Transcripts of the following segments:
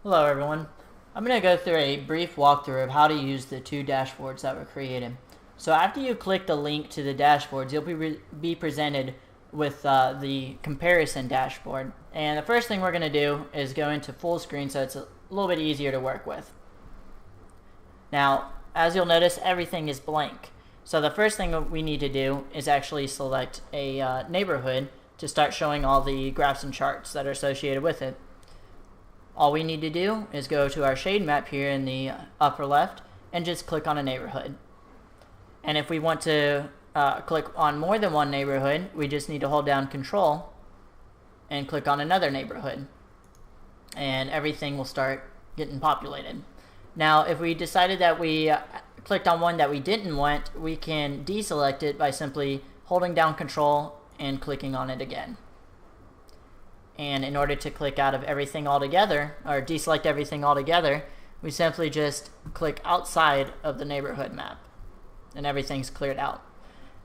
Hello everyone. I'm going to go through a brief walkthrough of how to use the two dashboards that were created. So after you click the link to the dashboards, you'll be presented with the comparison dashboard. And the first thing we're going to do is go into full screen so it's a little bit easier to work with. Now, as you'll notice, everything is blank. So the first thing we need to do is actually select a neighborhood to start showing all the graphs and charts that are associated with it. All we need to do is go to our shade map here in the upper left and just click on a neighborhood. And if we want to click on more than one neighborhood, we just need to hold down Control and click on another neighborhood. And everything will start getting populated. Now, if we decided that we clicked on one that we didn't want, we can deselect it by simply holding down Control and clicking on it again. And in order to click out of everything altogether, or deselect everything altogether, we simply just click outside of the neighborhood map, and everything's cleared out.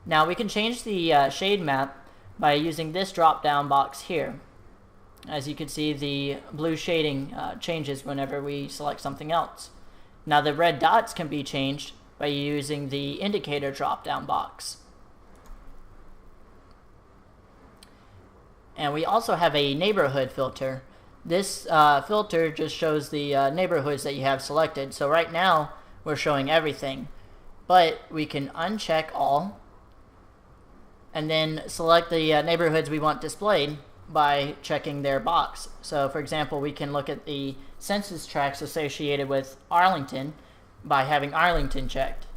Now we can change the shade map by using this drop-down box here. As you can see, the blue shading changes whenever we select something else. Now the red dots can be changed by using the indicator drop-down box. And we also have a neighborhood filter. This filter just shows the neighborhoods that you have selected. So right now we're showing everything, but we can uncheck all and then select the neighborhoods we want displayed by checking their box. So for example, we can look at the census tracts associated with Arlington by having Arlington checked.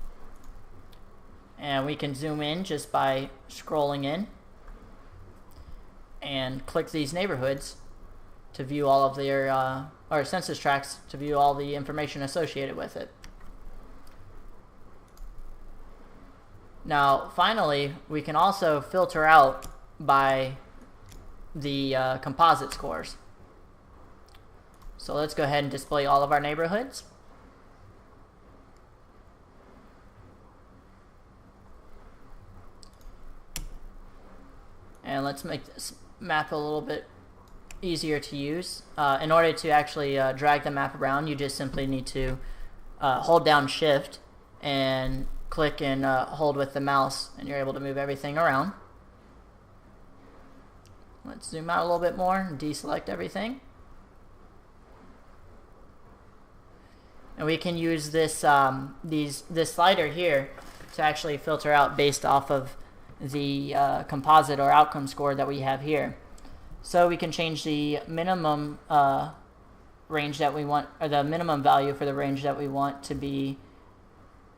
And we can zoom in just by scrolling in and click these neighborhoods to view all of their or census tracts to view all the information associated with it. Now finally, we can also filter out by the composite scores. So let's go ahead and display all of our neighborhoods. And let's make this map a little bit easier to use. In order to actually drag the map around, you just simply need to hold down Shift and click and hold with the mouse, and you're able to move everything around. Let's zoom out a little bit more and deselect everything. And we can use this this slider here to actually filter out based off of the composite or outcome score that we have here. So we can change the minimum range that we want, or the minimum value for the range that we want to be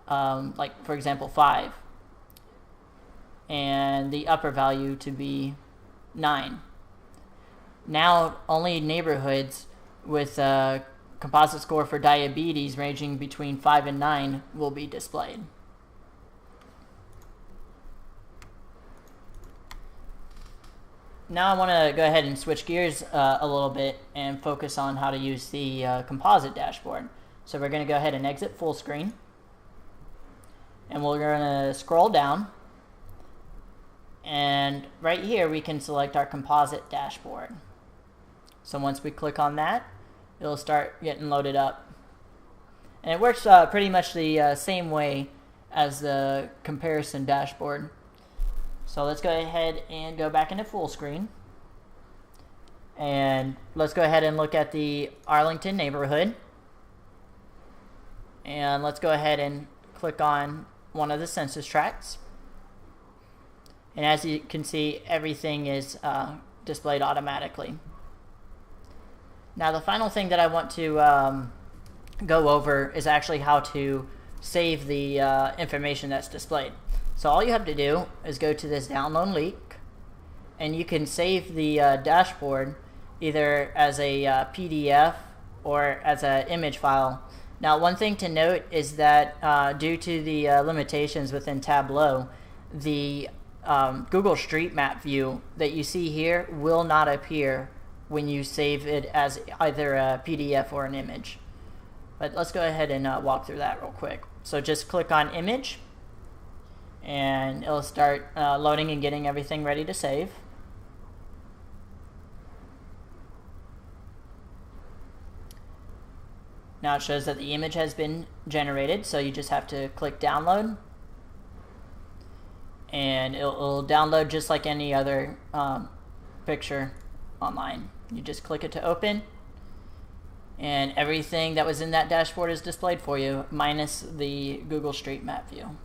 like for example 5, and the upper value to be 9. Now only neighborhoods with a composite score for diabetes ranging between 5 and 9 will be displayed. Now I want to go ahead and switch gears a little bit and focus on how to use the composite dashboard. So we're going to go ahead and exit full screen, and we're going to scroll down, and right here we can select our composite dashboard. So once we click on that, it'll start getting loaded up, and it works pretty much the same way as the comparison dashboard. So let's go ahead and go back into full screen, and let's go ahead and look at the Arlington neighborhood, and let's go ahead and click on one of the census tracts, and as you can see, everything is displayed automatically. Now the final thing that I want to go over is actually how to save the information that's displayed. So all you have to do is go to this download link, and you can save the dashboard either as a PDF or as an image file. Now one thing to note is that due to the limitations within Tableau, the Google Street Map view that you see here will not appear when you save it as either a PDF or an image. But let's go ahead and walk through that real quick. So just click on Image, and it'll start loading and getting everything ready to save. Now it shows that the image has been generated, so you just have to click download, and it'll download just like any other picture online. You just click it to open, and everything that was in that dashboard is displayed for you, minus the Google Street Map view.